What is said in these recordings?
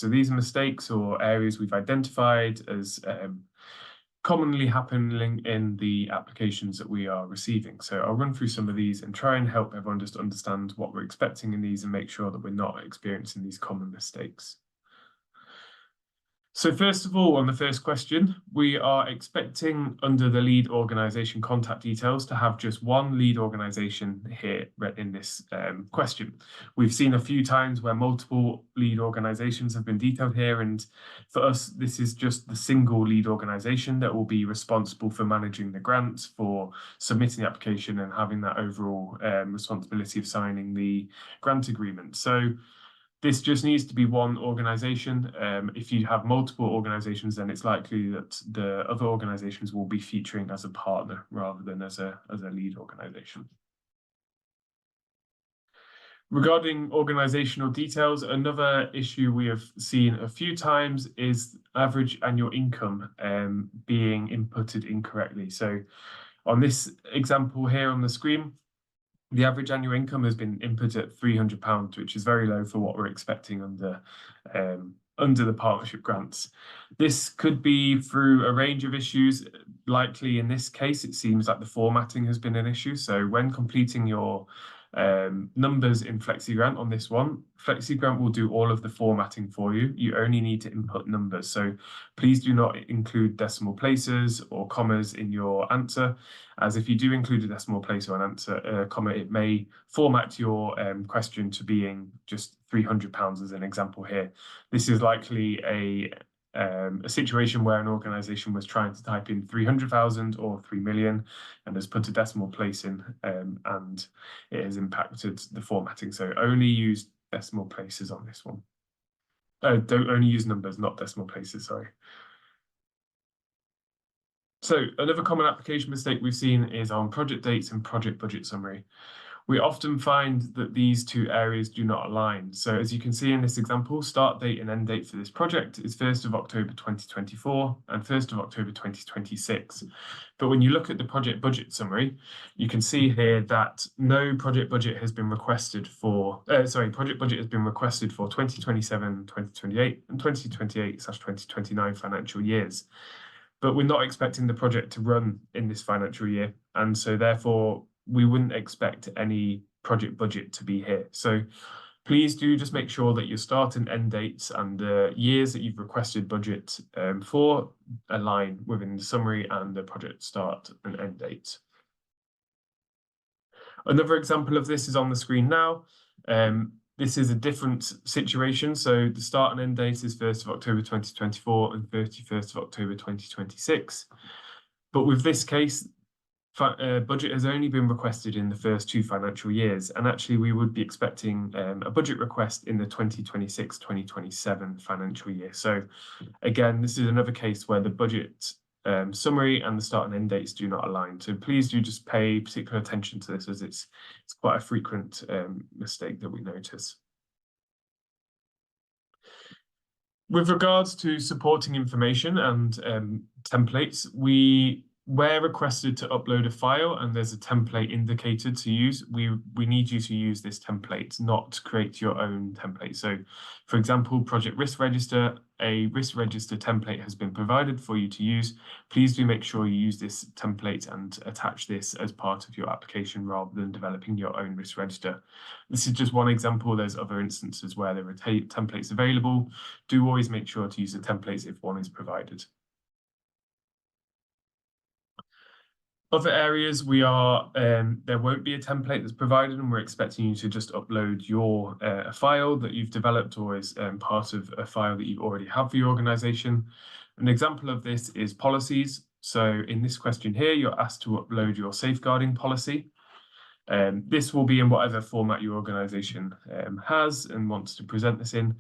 So these are mistakes or areas we've identified as commonly happening in the applications that we are receiving. So I'll run through some of these and try and help everyone just understand what we're expecting in these and make sure that we're not experiencing these common mistakes. So first of all, on the first question, we are expecting under the lead organisation contact details to have just one lead organisation here in this question. We've seen a few times where multiple lead organisations have been detailed here, and for us, this is just the single lead organisation that will be responsible for managing the grants, for submitting the application and having that overall responsibility of signing the grant agreement. So this just needs to be one organisation. If you have multiple organisations, then it's likely that the other organisations will be featuring as a partner rather than as a lead organisation. Regarding organisational details, another issue we have seen a few times is average annual income being inputted incorrectly. So on this example here on the screen, the average annual income has been input at £300, which is very low for what we're expecting under the partnership grants. This could be through a range of issues. Likely in this case, it seems like the formatting has been an issue. So when completing your numbers in FlexiGrant on this one, FlexiGrant will do all of the formatting for you. You only need to input numbers. So please do not include decimal places or commas in your answer, as if you do include a decimal place or an answer comma, it may format your question to being just £300 as an example here. This is likely a situation where an organisation was trying to type in 300,000 or 3 million and has put a decimal place in, and it has impacted the formatting. So only use decimal places on this one. Don't only use numbers, not decimal places, sorry. So another common application mistake we've seen is on project dates and project budget summary. We often find that these two areas do not align. So as you can see in this example, start date and end date for this project is 1st of October 2024 and 1st of October 2026. But when you look at the project budget summary, you can see here that no project budget has been requested for, project budget has been requested for 2027, 2028 and 2028/2029 financial years. But we're not expecting the project to run in this financial year. And so therefore, we wouldn't expect any project budget to be here. So please do just make sure that your start and end dates and the years that you've requested budget for align within the summary and the project start and end dates. Another example of this is on the screen now. This is a different situation. So the start and end date is 1st of October 2024 and 31st of October 2026. But with this case, budget has only been requested in the first 2 financial years, and actually we would be expecting a budget request in the 2026/2027 financial year. So again, this is another case where the budget summary and the start and end dates do not align. So please do just pay particular attention to this, as it's quite a frequent mistake that we notice. With regards to supporting information and templates, where requested to upload a file and there's a template indicated to use, we need you to use this template, not create your own template. So for example, project risk register, a risk register template has been provided for you to use. Please do make sure you use this template and attach this as part of your application rather than developing your own risk register. This is just one example. There's other instances where there are templates available. Do always make sure to use the templates if one is provided. Other areas there won't be a template that's provided, and we're expecting you to just upload your a file that you've developed or is part of a file that you already have for your organisation. An example of this is policies. So in this question here, you're asked to upload your safeguarding policy. This will be in whatever format your organisation has and wants to present this in.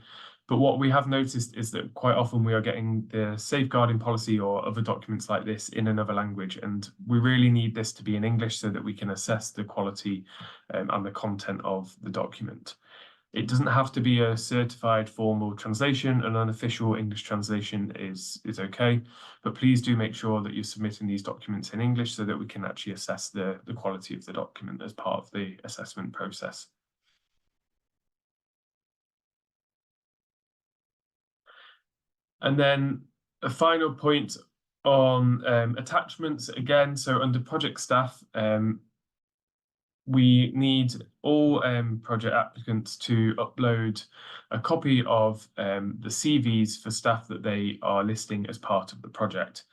But what we have noticed is that quite often we are getting the safeguarding policy or other documents like this in another language, and we really need this to be in English so that we can assess the quality and the content of the document. It doesn't have to be a certified formal translation. An unofficial English translation is okay, but please do make sure that you're submitting these documents in English so that we can actually assess the quality of the document as part of the assessment process. And then a final point on attachments again. So under project staff, we need all project applicants to upload a copy of the CVs for staff that they are listing as part of the project.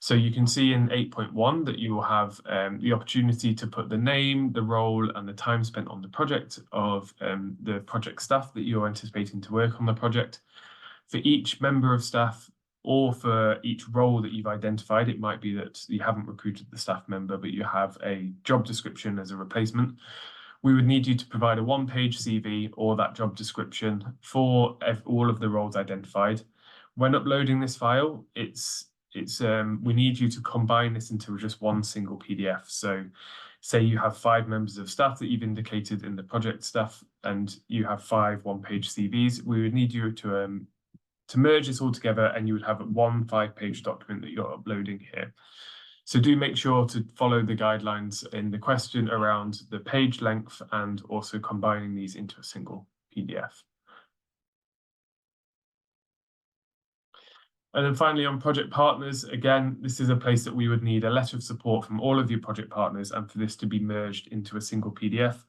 So you can see in 8.1 that you will have the opportunity to put the name, the role, and the time spent on the project of the project staff that you're anticipating to work on the project. For each member of staff, or for each role that you've identified, it might be that you haven't recruited the staff member, but you have a job description as a replacement. We would need you to provide a one-page CV or that job description for all of the roles identified. When uploading this file, we need you to combine this into just one single PDF. So say you have 5 members of staff that you've indicated in the project staff, and you have 5 one-page CVs. We would need you to merge this all together, and you would have one 5-page document that you're uploading here. So do make sure to follow the guidelines in the question around the page length and also combining these into a single PDF. And then finally on project partners, again, this is a place that we would need a letter of support from all of your project partners and for this to be merged into a single PDF.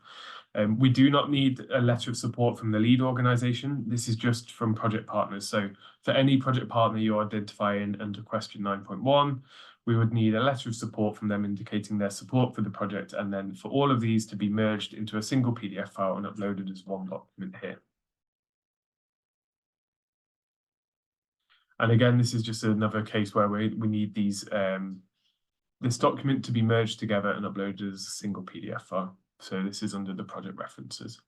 We do not need a letter of support from the lead organisation. This is just from project partners. So for any project partner you're identifying under question 9.1, we would need a letter of support from them indicating their support for the project, and then for all of these to be merged into a single PDF file and uploaded as one document here. And again, this is just another case where we need these this document to be merged together and uploaded as a single PDF file. So this is under the project references.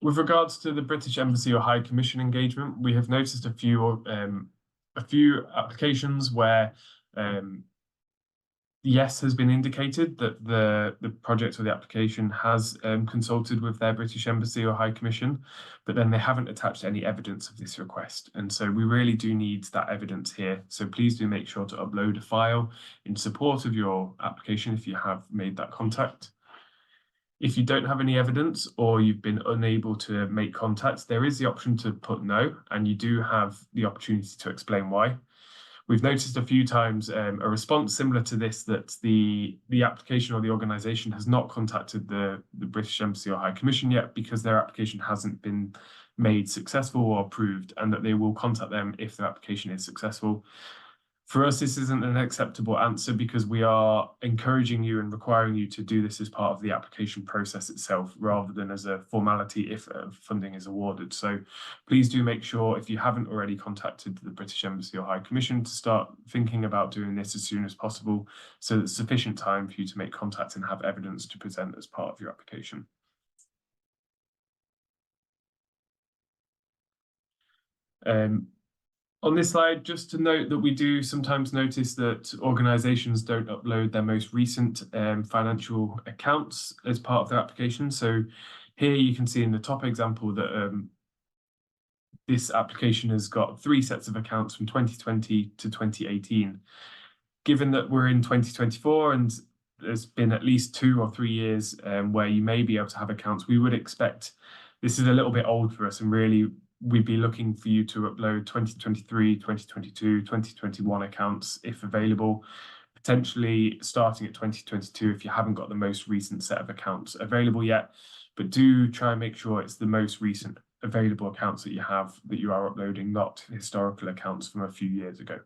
With regards to the British Embassy or High Commission engagement, we have noticed a few applications where yes has been indicated that the project or the application has consulted with their British Embassy or High Commission, but then they haven't attached any evidence of this request. And so we really do need that evidence here. So please do make sure to upload a file in support of your application if you have made that contact. If you don't have any evidence or you've been unable to make contact, there is the option to put no, and you do have the opportunity to explain why. We've noticed a few times a response similar to this, that the application or the organisation has not contacted the British Embassy or High Commission yet because their application hasn't been made successful or approved, and that they will contact them if their application is successful. For us, this isn't an acceptable answer because we are encouraging you and requiring you to do this as part of the application process itself, rather than as a formality if funding is awarded. So please do make sure, if you haven't already contacted the British Embassy or High Commission, to start thinking about doing this as soon as possible, so there's sufficient time for you to make contact and have evidence to present as part of your application. On this slide, just to note that we do sometimes notice that organisations don't upload their most recent financial accounts as part of their application. So here you can see in the top example that this application has got 3 sets of accounts from 2020 to 2018. Given that we're in 2024 and there's been at least 2 or 3 years where you may be able to have accounts, we would expect this is a little bit old for us, and really we'd be looking for you to upload 2023, 2022, 2021 accounts if available, potentially starting at 2022 if you haven't got the most recent set of accounts available yet. But do try and make sure it's the most recent available accounts that you are uploading, not historical accounts from a few years ago.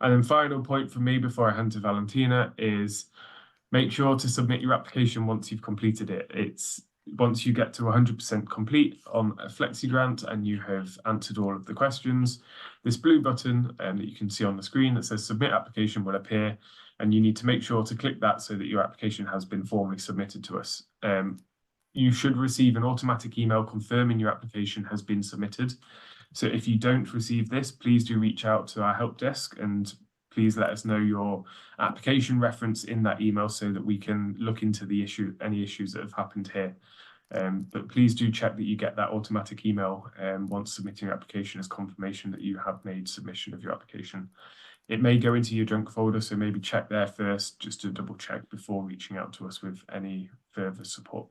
And then final point for me before I hand to Valentina is make sure to submit your application once you've completed it. Once you get to 100% complete on a Flexi grant and you have answered all of the questions, this blue button that you can see on the screen that says submit application will appear, and you need to make sure to click that so that your application has been formally submitted to us. You should receive an automatic email confirming your application has been submitted. So if you don't receive this, please do reach out to our help desk and please let us know your application reference in that email so that we can look into any issues that have happened here. But please do check that you get that automatic email once submitting your application as confirmation that you have made submission of your application. It may go into your junk folder, so maybe check there first just to double check before reaching out to us with any further support.